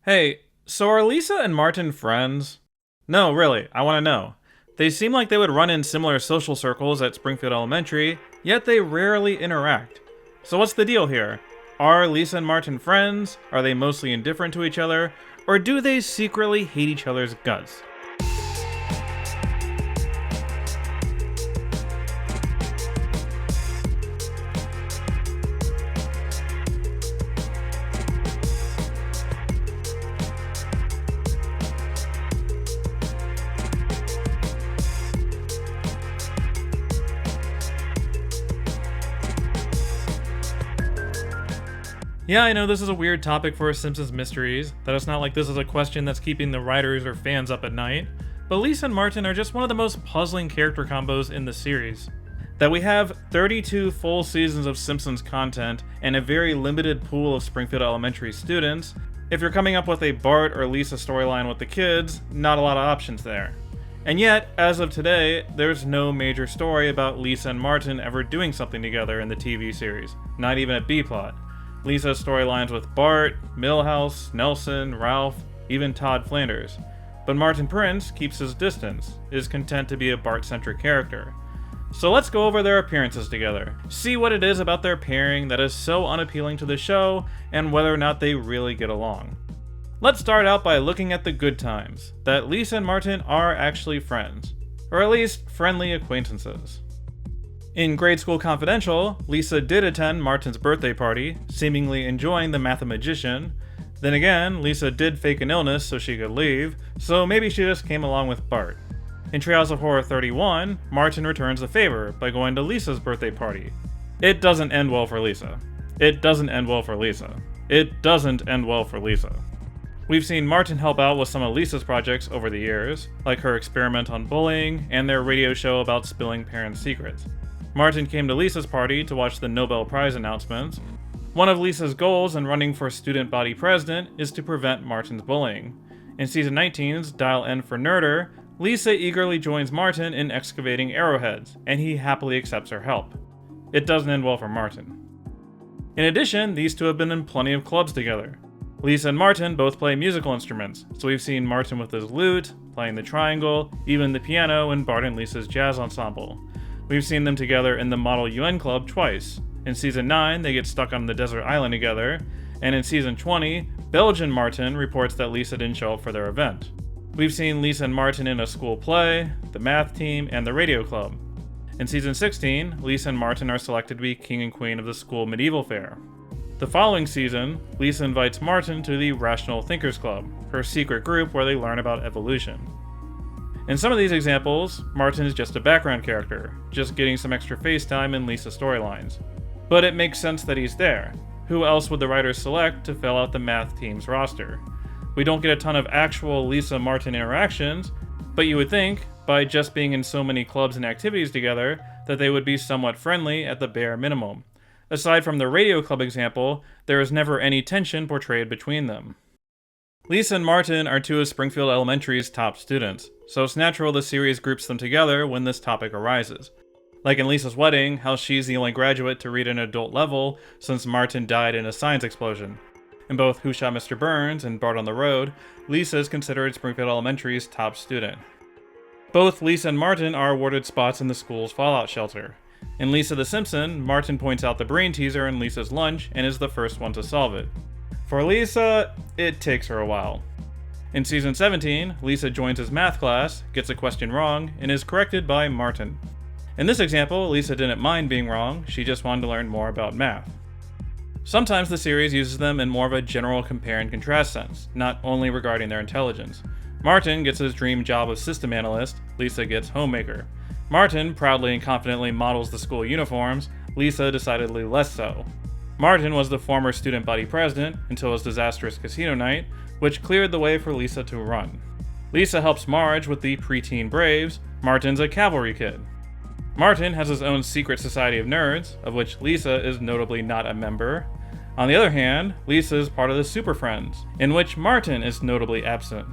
Hey, so are Lisa and Martin friends? No, really, I want to know. They seem like they would run in similar social circles at Springfield Elementary, yet they rarely interact. So what's the deal here? Are Lisa and Martin friends? Are they mostly indifferent to each other? Or do they secretly hate each other's guts? Yeah, I know this is a weird topic for Simpsons mysteries, that it's not like this is a question that's keeping the writers or fans up at night, but Lisa and Martin are just one of the most puzzling character combos in the series. That we have 32 full seasons of Simpsons content and a very limited pool of Springfield Elementary students, if you're coming up with a Bart or Lisa storyline with the kids, not a lot of options there. And yet, as of today, there's no major story about Lisa and Martin ever doing something together in the TV series, not even a B-plot. Lisa's storylines with Bart, Milhouse, Nelson, Ralph, even Todd Flanders. But Martin Prince keeps his distance, is content to be a Bart-centric character. So let's go over their appearances together, see what it is about their pairing that is so unappealing to the show, and whether or not they really get along. Let's start out by looking at the good times, that Lisa and Martin are actually friends, or at least friendly acquaintances. In Grade School Confidential, Lisa did attend Martin's birthday party, seemingly enjoying the mathematician. Then again, Lisa did fake an illness so she could leave, so maybe she just came along with Bart. In Treehouse of Horror 31, Martin returns the favor by going to Lisa's birthday party. It doesn't end well for Lisa. It doesn't end well for Lisa. It doesn't end well for Lisa. We've seen Martin help out with some of Lisa's projects over the years, like her experiment on bullying and their radio show about spilling parents' secrets. Martin came to Lisa's party to watch the Nobel Prize announcements. One of Lisa's goals in running for student body president is to prevent Martin's bullying. In season 19's Dial N for Nerder, Lisa eagerly joins Martin in excavating arrowheads, and he happily accepts her help. It doesn't end well for Martin. In addition, these two have been in plenty of clubs together. Lisa and Martin both play musical instruments, so we've seen Martin with his lute, playing the triangle, even the piano in Bart and Lisa's jazz ensemble. We've seen them together in the Model UN Club twice. In Season 9, they get stuck on the desert island together, and in Season 20, Belgian Martin reports that Lisa didn't show up for their event. We've seen Lisa and Martin in a school play, the math team, and the radio club. In Season 16, Lisa and Martin are selected to be king and queen of the school medieval fair. The following season, Lisa invites Martin to the Rational Thinkers Club, her secret group where they learn about evolution. In some of these examples, Martin is just a background character, just getting some extra face time in Lisa's storylines. But it makes sense that he's there. Who else would the writers select to fill out the math team's roster? We don't get a ton of actual Lisa-Martin interactions, but you would think, by just being in so many clubs and activities together, that they would be somewhat friendly at the bare minimum. Aside from the radio club example, there is never any tension portrayed between them. Lisa and Martin are two of Springfield Elementary's top students, so it's natural the series groups them together when this topic arises. Like in Lisa's wedding, how she's the only graduate to read an adult level since Martin died in a science explosion. In both Who Shot Mr. Burns and Bart on the Road, Lisa is considered Springfield Elementary's top student. Both Lisa and Martin are awarded spots in the school's fallout shelter. In Lisa the Simpson, Martin points out the brain teaser in Lisa's lunch and is the first one to solve it. For Lisa, it takes her a while. In season 17, Lisa joins his math class, gets a question wrong, and is corrected by Martin. In this example, Lisa didn't mind being wrong, she just wanted to learn more about math. Sometimes the series uses them in more of a general compare and contrast sense, not only regarding their intelligence. Martin gets his dream job of system analyst, Lisa gets homemaker. Martin proudly and confidently models the school uniforms, Lisa decidedly less so. Martin was the former student body president until his disastrous casino night, which cleared the way for Lisa to run. Lisa helps Marge with the preteen Braves, Martin's a cavalry kid. Martin has his own secret society of nerds, of which Lisa is notably not a member. On the other hand, Lisa is part of the Super Friends, in which Martin is notably absent.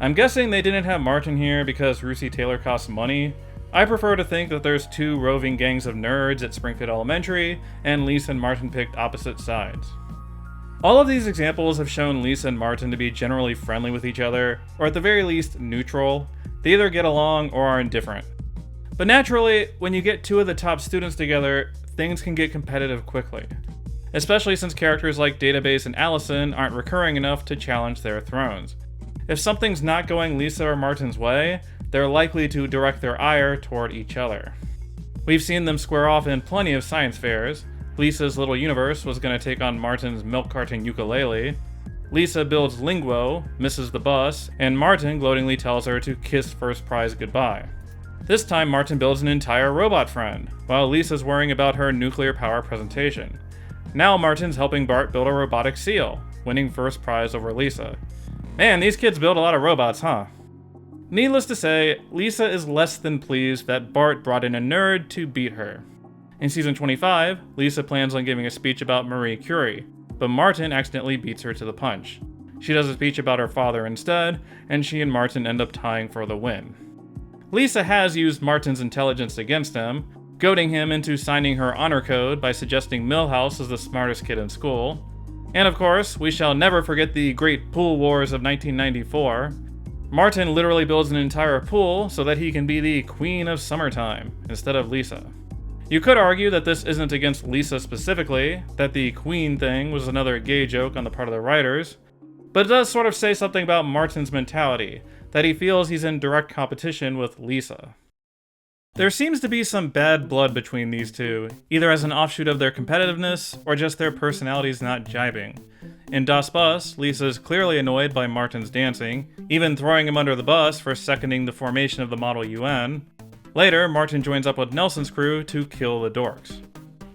I'm guessing they didn't have Martin here because Russi Taylor costs money. I prefer to think that there's two roving gangs of nerds at Springfield Elementary, and Lisa and Martin picked opposite sides. All of these examples have shown Lisa and Martin to be generally friendly with each other, or at the very least, neutral. They either get along or are indifferent. But naturally, when you get two of the top students together, things can get competitive quickly. Especially since characters like Database and Allison aren't recurring enough to challenge their thrones. If something's not going Lisa or Martin's way, they're likely to direct their ire toward each other. We've seen them square off in plenty of science fairs. Lisa's little universe was going to take on Martin's milk carton ukulele. Lisa builds Linguo, misses the bus, and Martin gloatingly tells her to kiss first prize goodbye. This time Martin builds an entire robot friend, while Lisa's worrying about her nuclear power presentation. Now Martin's helping Bart build a robotic seal, winning first prize over Lisa. Man, these kids build a lot of robots, huh? Needless to say, Lisa is less than pleased that Bart brought in a nerd to beat her. In season 25, Lisa plans on giving a speech about Marie Curie, but Martin accidentally beats her to the punch. She does a speech about her father instead, and she and Martin end up tying for the win. Lisa has used Martin's intelligence against him, goading him into signing her honor code by suggesting Milhouse is the smartest kid in school. And of course, we shall never forget the Great Pool Wars of 1994. Martin literally builds an entire pool so that he can be the Queen of Summertime, instead of Lisa. You could argue that this isn't against Lisa specifically, that the Queen thing was another gay joke on the part of the writers, but it does sort of say something about Martin's mentality, that he feels he's in direct competition with Lisa. There seems to be some bad blood between these two, either as an offshoot of their competitiveness, or just their personalities not jibing. In Das Bus, Lisa's clearly annoyed by Martin's dancing, even throwing him under the bus for seconding the formation of the Model UN. Later, Martin joins up with Nelson's crew to kill the dorks.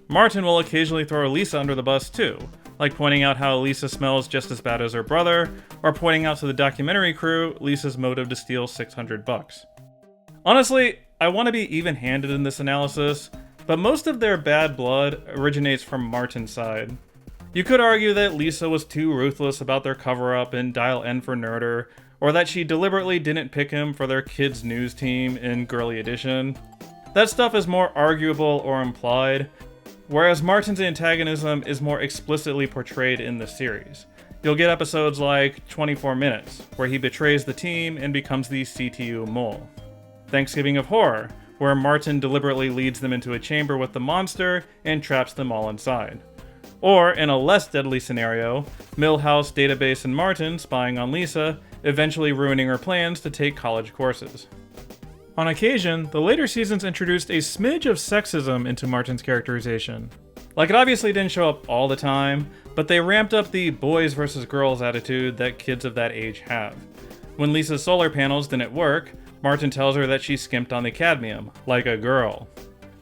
Martin will occasionally throw Lisa under the bus too, like pointing out how Lisa smells just as bad as her brother, or pointing out to the documentary crew Lisa's motive to steal $600. Honestly, I want to be even-handed in this analysis, but most of their bad blood originates from Martin's side. You could argue that Lisa was too ruthless about their cover-up in Dial N for Nerder, or that she deliberately didn't pick him for their kids' news team in Girly Edition. That stuff is more arguable or implied, whereas Martin's antagonism is more explicitly portrayed in the series. You'll get episodes like 24 Minutes, where he betrays the team and becomes the CTU mole. Thanksgiving of Horror, where Martin deliberately leads them into a chamber with the monster and traps them all inside. Or, in a less deadly scenario, Milhouse, Database, and Martin spying on Lisa, eventually ruining her plans to take college courses. On occasion, the later seasons introduced a smidge of sexism into Martin's characterization. Like, it obviously didn't show up all the time, but they ramped up the boys versus girls attitude that kids of that age have. When Lisa's solar panels didn't work, Martin tells her that she skimped on the cadmium, like a girl.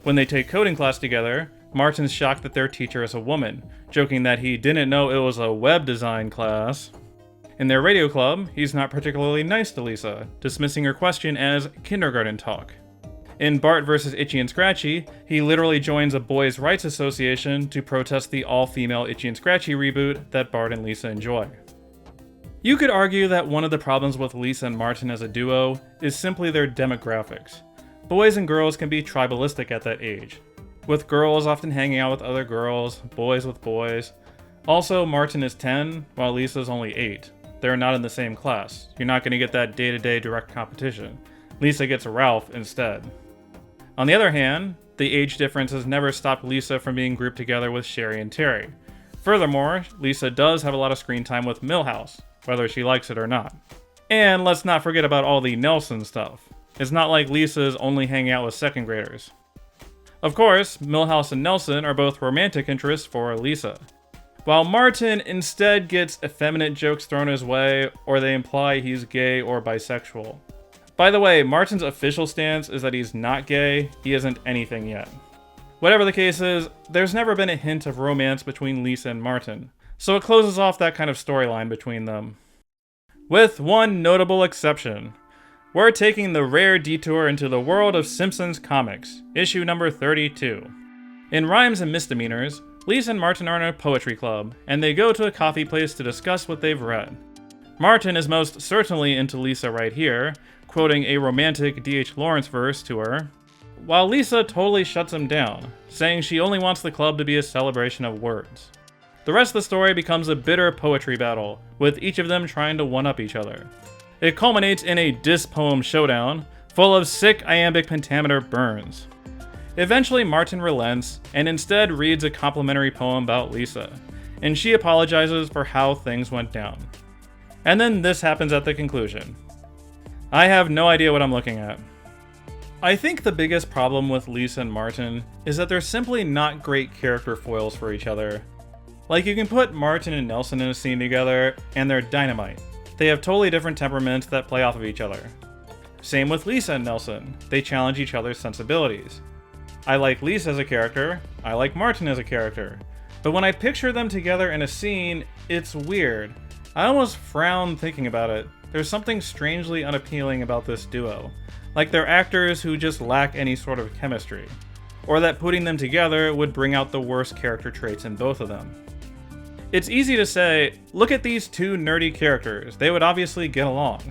When they take coding class together, Martin's shocked that their teacher is a woman, joking that he didn't know it was a web design class. In their radio club, he's not particularly nice to Lisa, dismissing her question as kindergarten talk. In Bart vs. Itchy and Scratchy, he literally joins a boys' rights association to protest the all-female Itchy and Scratchy reboot that Bart and Lisa enjoy. You could argue that one of the problems with Lisa and Martin as a duo is simply their demographics. Boys and girls can be tribalistic at that age, with girls often hanging out with other girls, boys with boys. Also, Martin is 10, while Lisa's only 8. They're not in the same class. You're not going to get that day-to-day direct competition. Lisa gets Ralph instead. On the other hand, the age difference has never stopped Lisa from being grouped together with Sherry and Terry. Furthermore, Lisa does have a lot of screen time with Milhouse, whether she likes it or not. And let's not forget about all the Nelson stuff. It's not like Lisa is only hanging out with second graders. Of course, Milhouse and Nelson are both romantic interests for Lisa, while Martin instead gets effeminate jokes thrown his way, or they imply he's gay or bisexual. By the way, Martin's official stance is that he's not gay, he isn't anything yet. Whatever the case is, there's never been a hint of romance between Lisa and Martin, so it closes off that kind of storyline between them. With one notable exception. We're taking the rare detour into the world of Simpsons comics, issue number 32. In Rhymes and Misdemeanors, Lisa and Martin are in a poetry club, and they go to a coffee place to discuss what they've read. Martin is most certainly into Lisa right here, quoting a romantic D.H. Lawrence verse to her, while Lisa totally shuts him down, saying she only wants the club to be a celebration of words. The The rest of the story becomes a bitter poetry battle, with each of them trying to one-up each other. It culminates in a diss poem showdown, full of sick iambic pentameter burns. Eventually Martin relents, and instead reads a complimentary poem about Lisa, and she apologizes for how things went down. And then this happens at the conclusion. I have no idea what I'm looking at. I think the biggest problem with Lisa and Martin is that they're simply not great character foils for each other. Like, you can put Martin and Nelson in a scene together, and they're dynamite. They have totally different temperaments that play off of each other. Same with Lisa and Nelson. They challenge each other's sensibilities. I like Lisa as a character, I like Martin as a character. But when I picture them together in a scene, it's weird. I almost frown thinking about it. There's something strangely unappealing about this duo. Like they're actors who just lack any sort of chemistry. Or that putting them together would bring out the worst character traits in both of them. It's easy to say, look at these two nerdy characters, they would obviously get along.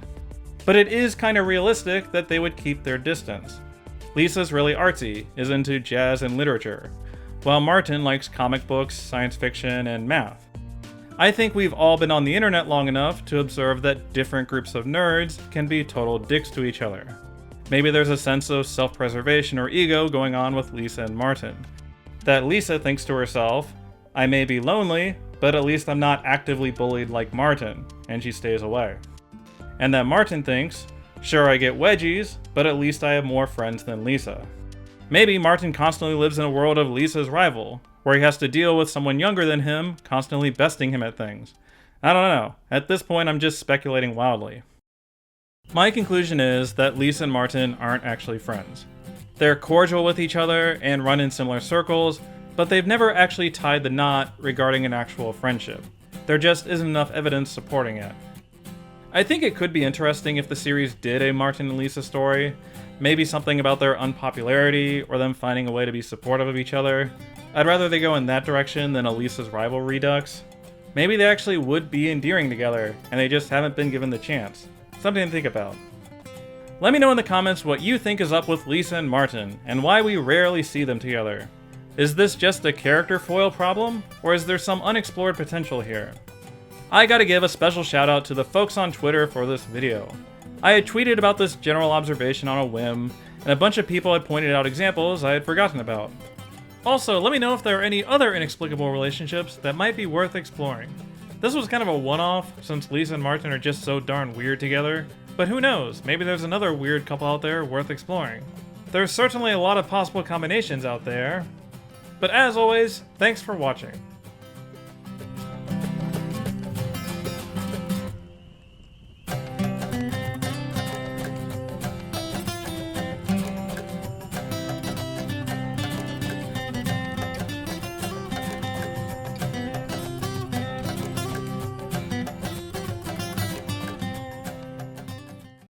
But it is kinda realistic that they would keep their distance. Lisa's really artsy, is into jazz and literature, while Martin likes comic books, science fiction, and math. I think we've all been on the internet long enough to observe that different groups of nerds can be total dicks to each other. Maybe there's a sense of self-preservation or ego going on with Lisa and Martin. That Lisa thinks to herself, I may be lonely, but at least I'm not actively bullied like Martin, and she stays away. And that Martin thinks, sure I get wedgies, but at least I have more friends than Lisa. Maybe Martin constantly lives in a world of Lisa's rival, where he has to deal with someone younger than him, constantly besting him at things. I don't know. At this point, I'm just speculating wildly. My conclusion is that Lisa and Martin aren't actually friends. They're cordial with each other and run in similar circles, but they've never actually tied the knot regarding an actual friendship. There just isn't enough evidence supporting it. I think it could be interesting if the series did a Martin and Lisa story, maybe something about their unpopularity or them finding a way to be supportive of each other. I'd rather they go in that direction than a Lisa's rival redux. Maybe they actually would be endearing together, and they just haven't been given the chance. Something to think about. Let me know in the comments what you think is up with Lisa and Martin, and why we rarely see them together. Is this just a character foil problem, or is there some unexplored potential here? I gotta give a special shout out to the folks on Twitter for this video. I had tweeted about this general observation on a whim, and a bunch of people had pointed out examples I had forgotten about. Also, let me know if there are any other inexplicable relationships that might be worth exploring. This was kind of a one-off, since Lisa and Martin are just so darn weird together, but who knows, maybe there's another weird couple out there worth exploring. There's certainly a lot of possible combinations out there, but as always, thanks for watching.